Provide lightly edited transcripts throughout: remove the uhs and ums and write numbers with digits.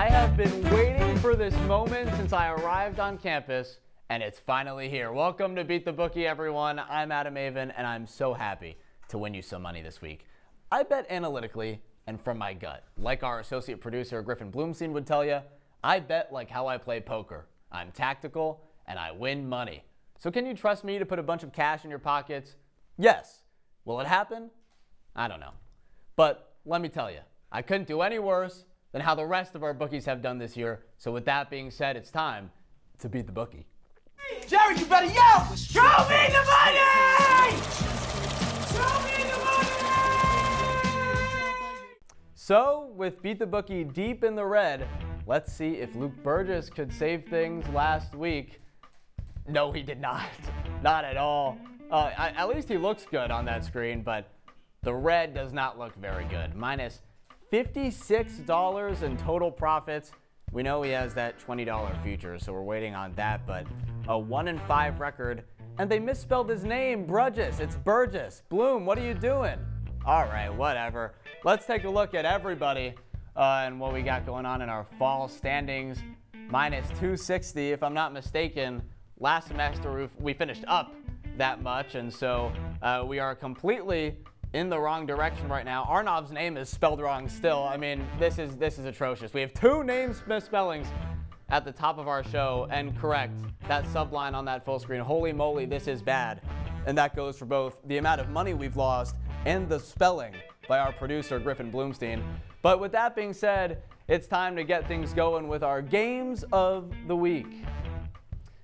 I have been waiting for this moment since I arrived on campus, and it's finally here. Welcome to Beat the Bookie, everyone. I'm Avin, and I'm so happy to win you some money this week. I bet analytically and from my gut. Like our associate producer, Griffin Bloomstein, would tell you, I bet like how I play poker. I'm tactical, and I win money. So can you trust me to put a bunch of cash in your pockets? Yes. Will it happen? I don't know. But let me tell you, I couldn't do any worse than how the rest of our bookies have done this year. So with that being said, it's time to beat the bookie. Jerry, you better yell! Show me the money! Show me the money! So with Beat the Bookie deep in the red, let's see if Luke Burgess could save things last week. No, he did not. Not at all. At least he looks good on that screen, but the red does not look very good. Minus $56 in total profits. We know he has that $20 future, so we're waiting on that, but a 1-5 record. And they misspelled his name, Burgess. It's Burgess. Bloom, what are you doing? All right, whatever. Let's take a look at everybody and what we got going on in our fall standings. Minus 260, if I'm not mistaken. Last semester, we finished up that much, and so we are completely in the wrong direction right now. Arnav's name is spelled wrong still. I mean, this is atrocious. We have 2 name misspellings at the top of our show, and correct, that subline on that full screen. Holy moly, this is bad. And that goes for both the amount of money we've lost and the spelling by our producer, Griffin Bloomstein. But with that being said, it's time to get things going with our games of the week.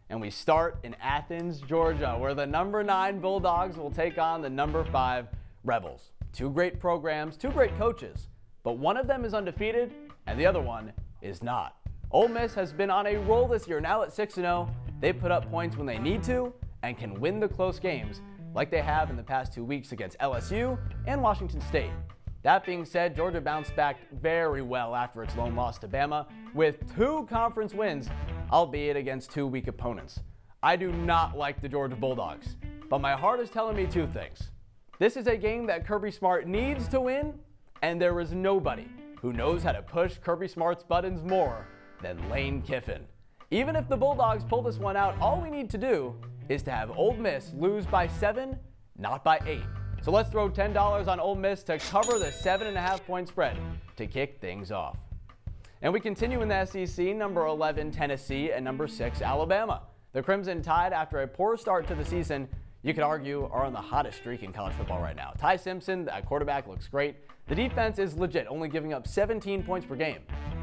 And we start in Athens, Georgia, where the number 9 Bulldogs will take on the number 5 Rebels. 2 great programs, 2 great coaches, but one of them is undefeated and the other one is not. Ole Miss has been on a roll this year, now at 6-0. They put up points when they need to and can win the close games like they have in the past 2 weeks against LSU and Washington State. That being said, Georgia bounced back very well after its lone loss to Bama with 2 conference wins, albeit against 2 weak opponents. I do not like the Georgia Bulldogs, but my heart is telling me 2 things. This is a game that Kirby Smart needs to win, and there is nobody who knows how to push Kirby Smart's buttons more than Lane Kiffin. Even if the Bulldogs pull this one out, all we need to do is to have Ole Miss lose by 7, not by 8. So let's throw $10 on Ole Miss to cover the 7.5-point spread to kick things off. And we continue in the SEC, number 11 Tennessee and number 6 Alabama. The Crimson Tide, after a poor start to the season, you could argue are on the hottest streak in college football right now. Ty Simpson, at quarterback, looks great. The defense is legit, only giving up 17 points per game.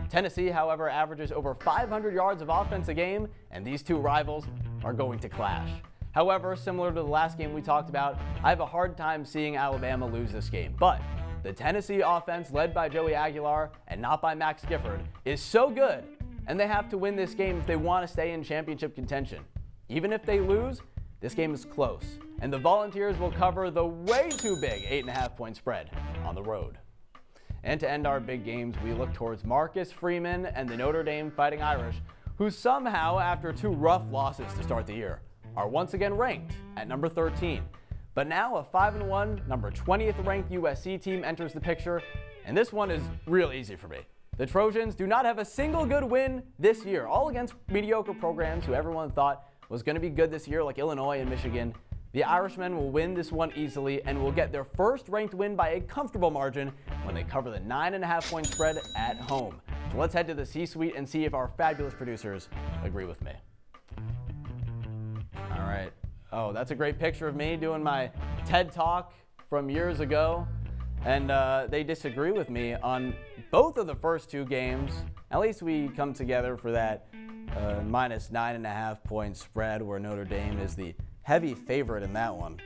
Tennessee, however, averages over 500 yards of offense a game, and these 2 rivals are going to clash. However, similar to the last game we talked about, I have a hard time seeing Alabama lose this game. But the Tennessee offense, led by Joey Aguilar and not by Max Gifford, is so good, and they have to win this game if they want to stay in championship contention. Even if they lose, this game is close, and the Volunteers will cover the way too big 8.5-point spread on the road. And to end our big games, we look towards Marcus Freeman and the Notre Dame Fighting Irish, who somehow, after 2 rough losses to start the year, are once again ranked at number 13. But now a 5-1, number 20th ranked USC team enters the picture, and this one is real easy for me. The Trojans do not have a single good win this year, all against mediocre programs who everyone thought was going to be good this year, like Illinois and Michigan. The Irishmen will win this one easily and will get their first ranked win by a comfortable margin when they cover the 9.5-point spread at home. So let's head to the C-suite and see if our fabulous producers agree with me. All right. Oh, that's a great picture of me doing my TED Talk from years ago. And they disagree with me on both of the first 2 games. At least we come together for that minus 9.5-point spread where Notre Dame is the heavy favorite in that one.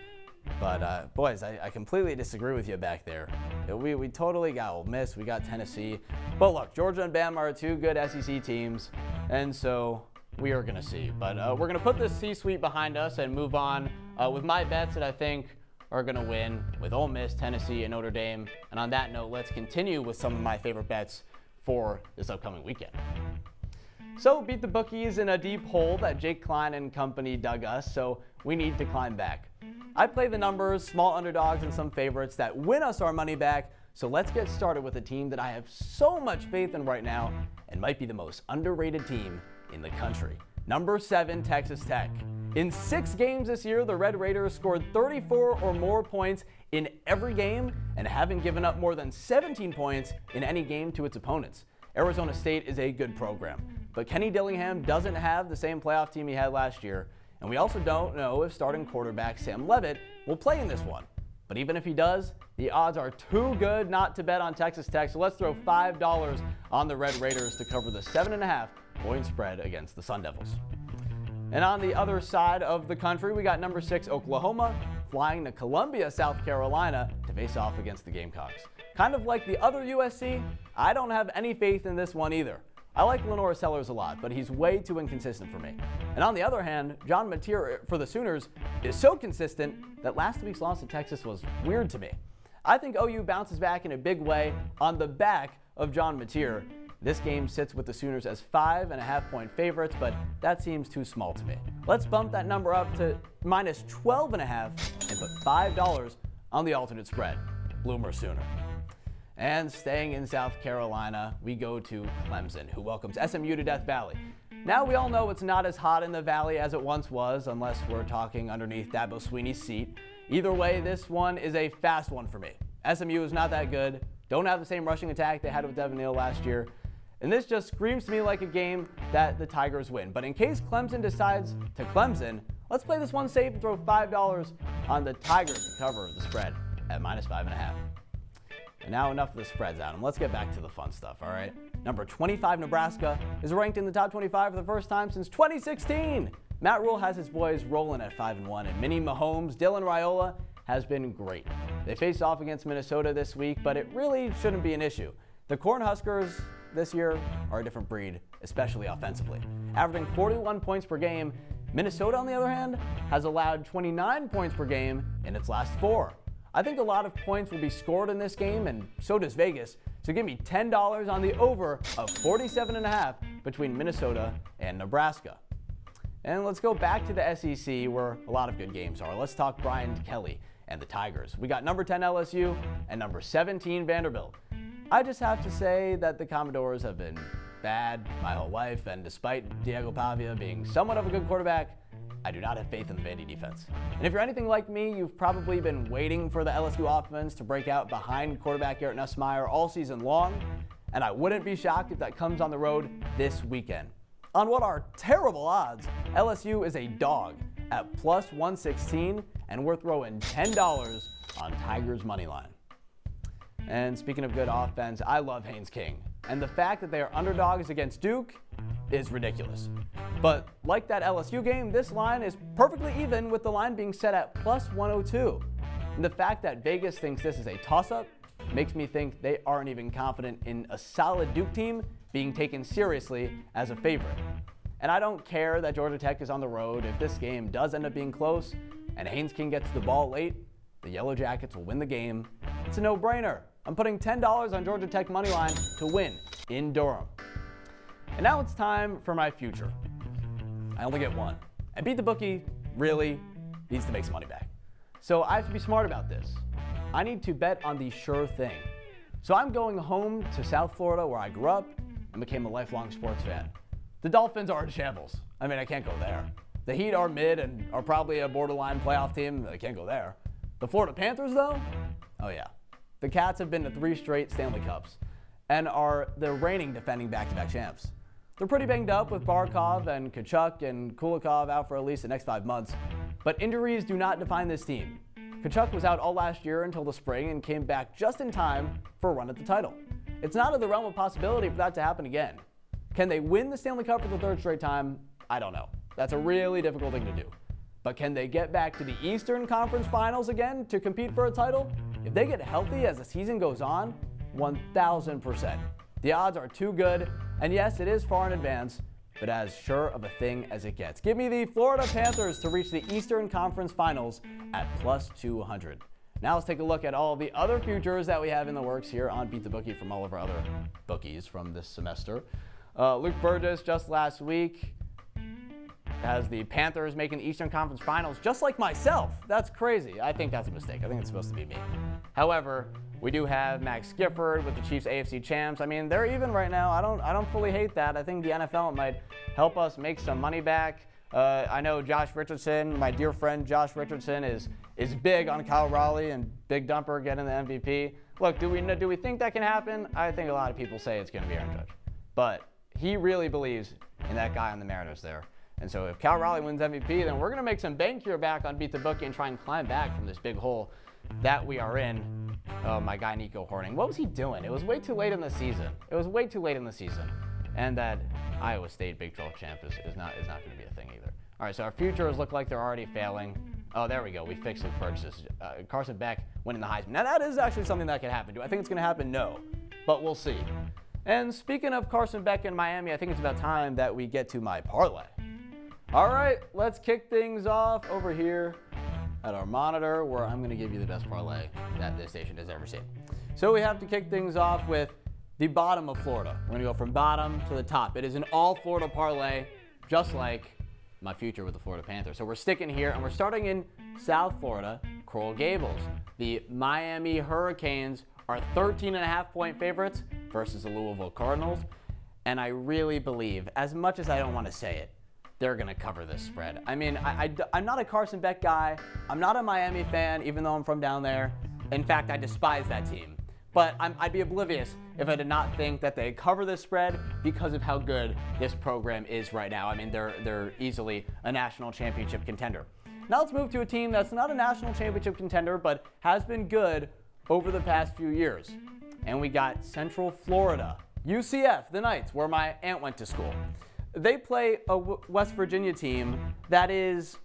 But boys, I completely disagree with you back there. We totally got Ole Miss, we got Tennessee. But look, Georgia and Bama are 2 good SEC teams, and so we are going to see. But we're going to put this C-suite behind us and move on with my bets that I think are going to win with Ole Miss, Tennessee, and Notre Dame. And on that note, let's continue with some of my favorite bets for this upcoming weekend. So beat the bookies in a deep hole that Jake Klein and company dug us, so we need to climb back. I play the numbers, small underdogs, and some favorites that win us our money back, So let's get started with a team that I have so much faith in right now and might be the most underrated team in the country. Number 7, Texas Tech. In 6 games this year, the Red Raiders scored 34 or more points in every game and haven't given up more than 17 points in any game to its opponents. Arizona State is a good program, but Kenny Dillingham doesn't have the same playoff team he had last year, and we also don't know if starting quarterback Sam Leavitt will play in this one. But even if he does, the odds are too good not to bet on Texas Tech, so let's throw $5 on the Red Raiders to cover the 7.5 point spread against the Sun Devils. And on the other side of the country, we got number 6 Oklahoma flying to Columbia, South Carolina to face off against the Gamecocks. Kind of like the other USC, I don't have any faith in this one either. I like Lenore Sellers a lot, but he's way too inconsistent for me. And on the other hand, John Mateer for the Sooners is so consistent that last week's loss to Texas was weird to me. I think OU bounces back in a big way on the back of John Mateer. This game sits with the Sooners as 5.5 point favorites, but that seems too small to me. Let's bump that number up to minus 12.5 and put $5 on the alternate spread. Bloomer Sooner. And staying in South Carolina, we go to Clemson, who welcomes SMU to Death Valley. Now we all know it's not as hot in the valley as it once was, unless we're talking underneath Dabo Swinney's seat. Either way, this one is a fast one for me. SMU is not that good, don't have the same rushing attack they had with Devin Neal last year, and this just screams to me like a game that the Tigers win. But in case Clemson decides to Clemson, let's play this one safe and throw $5 on the Tigers to cover the spread at minus 5.5. And now enough of the spreads, Adam. Let's get back to the fun stuff, all right? Number 25, Nebraska, is ranked in the top 25 for the first time since 2016. Matt Rule has his boys rolling at 5-1, and Minnie Mahomes, Dylan Raiola, has been great. They face off against Minnesota this week, but it really shouldn't be an issue. The Cornhuskers this year are a different breed, especially offensively. Averaging 41 points per game, Minnesota, on the other hand, has allowed 29 points per game in its last 4. I think a lot of points will be scored in this game, and so does Vegas. So give me $10 on the over of 47.5 between Minnesota and Nebraska. And let's go back to the SEC where a lot of good games are. Let's talk Brian Kelly and the Tigers. We got number 10 LSU and number 17 Vanderbilt. I just have to say that the Commodores have been bad my whole life, and despite Diego Pavia being somewhat of a good quarterback, I do not have faith in the Vandy defense. And if you're anything like me, you've probably been waiting for the LSU offense to break out behind quarterback Garrett Nussmeier all season long, and I wouldn't be shocked if that comes on the road this weekend. On what are terrible odds, LSU is a dog at plus 116, and we're throwing $10 on Tigers money line. And speaking of good offense, I love Haynes King, and the fact that they are underdogs against Duke is ridiculous. But like that LSU game, this line is perfectly even with the line being set at plus 102. And the fact that Vegas thinks this is a toss-up makes me think they aren't even confident in a solid Duke team being taken seriously as a favorite. And I don't care that Georgia Tech is on the road. If this game does end up being close and Haynes King gets the ball late, the Yellow Jackets will win the game. It's a no-brainer. I'm putting $10 on Georgia Tech money line to win in Durham. And now it's time for my future. I only get one. And Beat the Bookie really needs to make some money back. So I have to be smart about this. I need to bet on the sure thing. So I'm going home to South Florida where I grew up and became a lifelong sports fan. The Dolphins are in shambles. I mean, I can't go there. The Heat are mid and are probably a borderline playoff team. I can't go there. The Florida Panthers, though? Oh yeah. The Cats have been to 3 straight Stanley Cups and are the reigning defending back-to-back champs. They're pretty banged up with Barkov and Tkachuk and Kulikov out for at least the next 5 months, but injuries do not define this team. Tkachuk was out all last year until the spring and came back just in time for a run at the title. It's not in the realm of possibility for that to happen again. Can they win the Stanley Cup for the 3rd straight time? I don't know. That's a really difficult thing to do. But can they get back to the Eastern Conference Finals again to compete for a title? If they get healthy as the season goes on, 1,000%. The odds are too good, and yes, it is far in advance, but as sure of a thing as it gets. Give me the Florida Panthers to reach the Eastern Conference Finals at plus 200. Now let's take a look at all the other futures that we have in the works here on Beat the Bookie from all of our other bookies from this semester. Luke Burgess just last week has the Panthers making the Eastern Conference Finals just like myself. That's crazy. I think that's a mistake. I think it's supposed to be me. However, We do have Max Gifford with the Chiefs AFC champs. I mean, they're even right now. I don't fully hate that. I think the NFL might help us make some money back. I know Josh Richardson, my dear friend Josh Richardson, is big on Kyle Raleigh and Big Dumper getting the MVP. Look, do we think that can happen? I think a lot of people say it's going to be Aaron Judge. But he really believes in that guy on the Mariners there. And so if Kyle Raleigh wins MVP, then we're going to make some bank here back on Beat the Bookie and try and climb back from this big hole that we are in. Oh, my guy Nico Horning. What was he doing? It was way too late in the season. It was way too late in the season. And that Iowa State Big 12 champ is not going to be a thing either. All right, so our futures look like they're already failing. Oh, there we go. We fixed Luke Burgess. Carson Beck winning the Heisman. Now, that is actually something that can happen. Do I think it's going to happen? No. But we'll see. And speaking of Carson Beck in Miami, I think it's about time that we get to my parlay. All right, let's kick things off over here at our monitor, where I'm going to give you the best parlay that this station has ever seen. So we have to kick things off with the bottom of Florida. We're going to go from bottom to the top. It is an all-Florida parlay, just like my future with the Florida Panthers. So we're sticking here, and we're starting in South Florida, Coral Gables. The Miami Hurricanes are 13.5-point favorites versus the Louisville Cardinals. And I really believe, as much as I don't want to say it, they're going to cover this spread. I mean, I'm not a Carson Beck guy. I'm not a Miami fan, even though I'm from down there. In fact, I despise that team. But I'd be oblivious if I did not think that they cover this spread because of how good this program is right now. I mean, they're easily a national championship contender. Now let's move to a team that's not a national championship contender, but has been good over the past few years. And we got Central Florida, UCF, the Knights, where my aunt went to school. They play a West Virginia team that is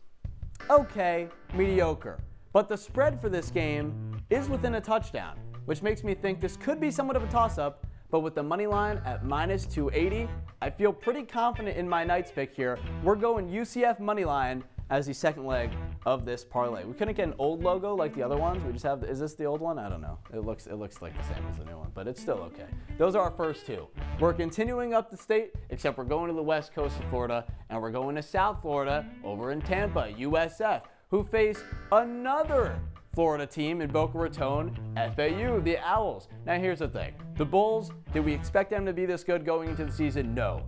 okay, mediocre. But the spread for this game is within a touchdown, which makes me think this could be somewhat of a toss-up. But with the money line at -280, I feel pretty confident in my Knights pick here. We're going UCF money line as the second leg of this parlay. We couldn't get an old logo like the other ones. We just have, is this the old one? I don't know. It looks like the same as the new one, but it's still okay. Those are our first two. We're continuing up the state, except we're going to the west coast of Florida, and we're going to South Florida over in Tampa, USF, who face another Florida team in Boca Raton, FAU, the Owls. Now here's the thing. The Bulls, did we expect them to be this good going into the season? No.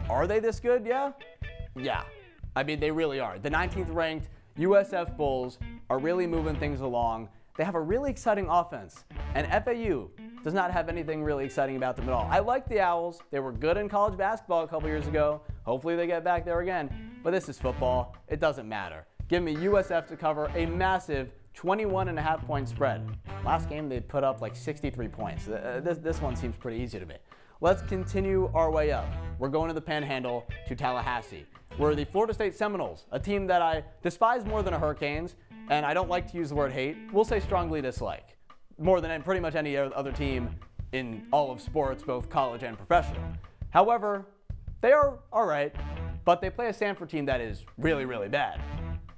Are they this good? Yeah. Yeah. I mean, they really are. The 19th ranked USF Bulls are really moving things along. They have a really exciting offense, and FAU does not have anything really exciting about them at all. I like the Owls. They were good in college basketball a couple years ago. Hopefully they get back there again. But this is football. It doesn't matter. Give me USF to cover a massive 21.5-point spread. Last game they put up like 63 points. This one seems pretty easy to me. Let's continue our way up. We're going to the Panhandle to Tallahassee. We're the Florida State Seminoles, a team that I despise more than the Hurricanes, and I don't like to use the word hate. We'll say strongly dislike, more than pretty much any other team in all of sports, both college and professional. However, they are all right, but they play a Stanford team that is really, really bad.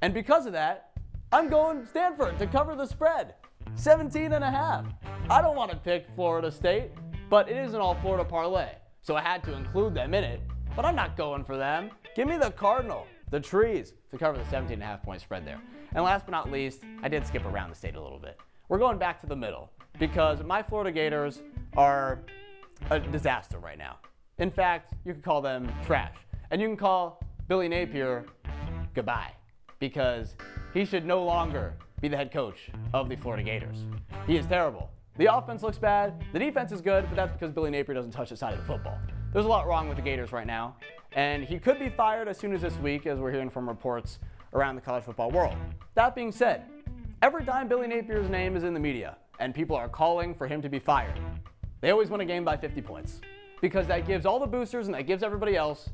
And because of that, I'm going Stanford to cover the spread, 17.5. I don't want to pick Florida State, but it is an all-Florida parlay, so I had to include them in it. But I'm not going for them. Give me the Cardinal, the Trees, to cover the 17.5-point spread there. And last but not least, I did skip around the state a little bit. We're going back to the middle because my Florida Gators are a disaster right now. In fact, you could call them trash. And you can call Billy Napier goodbye because he should no longer be the head coach of the Florida Gators. He is terrible. The offense looks bad. The defense is good, but that's because Billy Napier doesn't touch the side of the football. There's a lot wrong with the Gators right now, and he could be fired as soon as this week, as we're hearing from reports around the college football world. That being said, every time Billy Napier's name is in the media and people are calling for him to be fired, they always win a game by 50 points because that gives all the boosters and that gives everybody else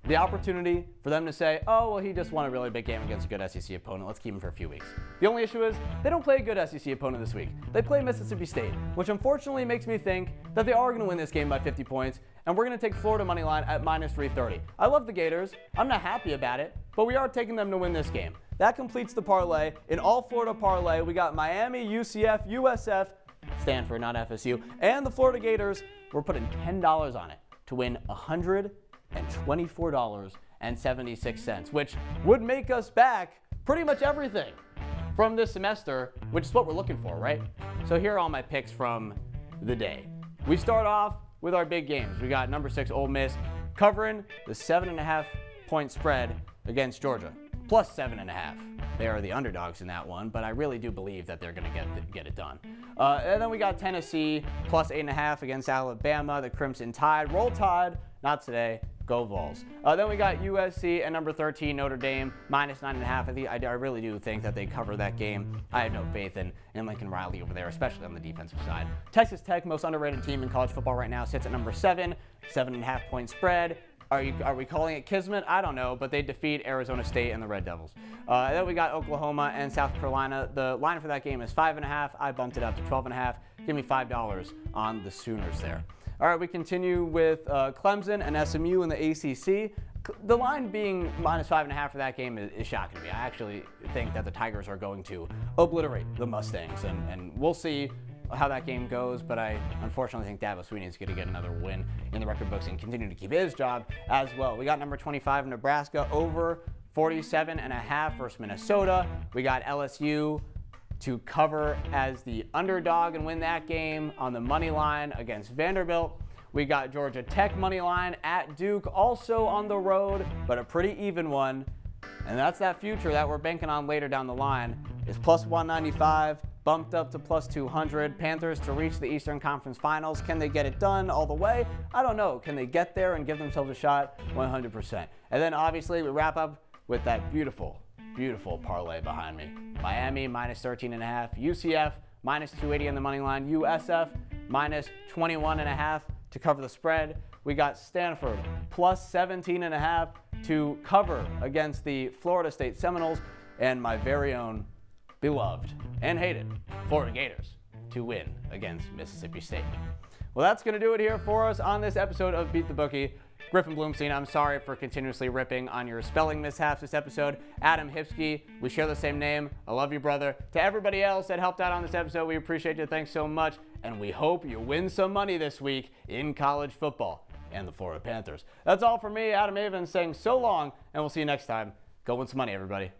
the opportunity for them to say, oh, well, he just won a really big game against a good SEC opponent. Let's keep him for a few weeks. The only issue is they don't play a good SEC opponent this week. They play Mississippi State, which unfortunately makes me think that they are going to win this game by 50 points, and we're going to take Florida money line at -330. I love the Gators. I'm not happy about it, but we are taking them to win this game. That completes the parlay. In all Florida parlay, we got Miami, UCF, USF, Stanford, not FSU, and the Florida Gators. We're putting $10 on it to win $124.76, which would make us back pretty much everything from this semester, which is what we're looking for, right? So here are all my picks from the day. We start off with our big games. We got number 6 Ole Miss covering the 7.5 point spread against Georgia, plus 7.5. They are the underdogs in that one, but I really do believe that they're going to get it done. And then we got Tennessee plus 8.5 against Alabama, the Crimson Tide. Roll Tide, not today. Go Vols. Then we got USC and number 13 Notre Dame minus 9.5. I really do think that they cover that game. I have no faith in Lincoln Riley over there, especially on the defensive side. Texas Tech, most underrated team in college football right now, sits at number 7, 7.5 point spread. Are we calling it kismet? I don't know, but they defeat Arizona State and the Red Devils. Then we got Oklahoma and South Carolina. The line for that game is 5.5. I bumped it up to 12.5. Give me $5 on the Sooners there. All right, we continue with Clemson and SMU in the ACC. The line being minus 5.5 for that game is shocking to me. I actually think that the Tigers are going to obliterate the Mustangs, and we'll see how that game goes, but I unfortunately think Dabo Swinney is going to get another win in the record books and continue to keep his job as well. We got number 25 Nebraska over 47.5 versus Minnesota. We got LSU to cover as the underdog and win that game on the money line against Vanderbilt. We got Georgia Tech money line at Duke, also on the road, but a pretty even one. And that's that future that we're banking on later down the line. Is plus 195, bumped up to plus 200. Panthers to reach the Eastern Conference Finals. Can they get it done all the way? I don't know. Can they get there and give themselves a shot? 100%. And then obviously we wrap up with that beautiful, beautiful parlay behind me. Miami minus 13.5, UCF minus 280 on the money line, USF minus 21.5 to cover the spread. We got Stanford plus 17.5 to cover against the Florida State Seminoles, and my very own beloved and hated Florida Gators to win against Mississippi State. Well, that's going to do it here for us on this episode of Beat the Bookie. Griffin Bloomstein, I'm sorry for continuously ripping on your spelling mishaps this episode. Adam Hipsky, we share the same name. I love you, brother. To everybody else that helped out on this episode, we appreciate you. Thanks so much. And we hope you win some money this week in college football and the Florida Panthers. That's all for me, Adam Avin, saying so long, and we'll see you next time. Go win some money, everybody.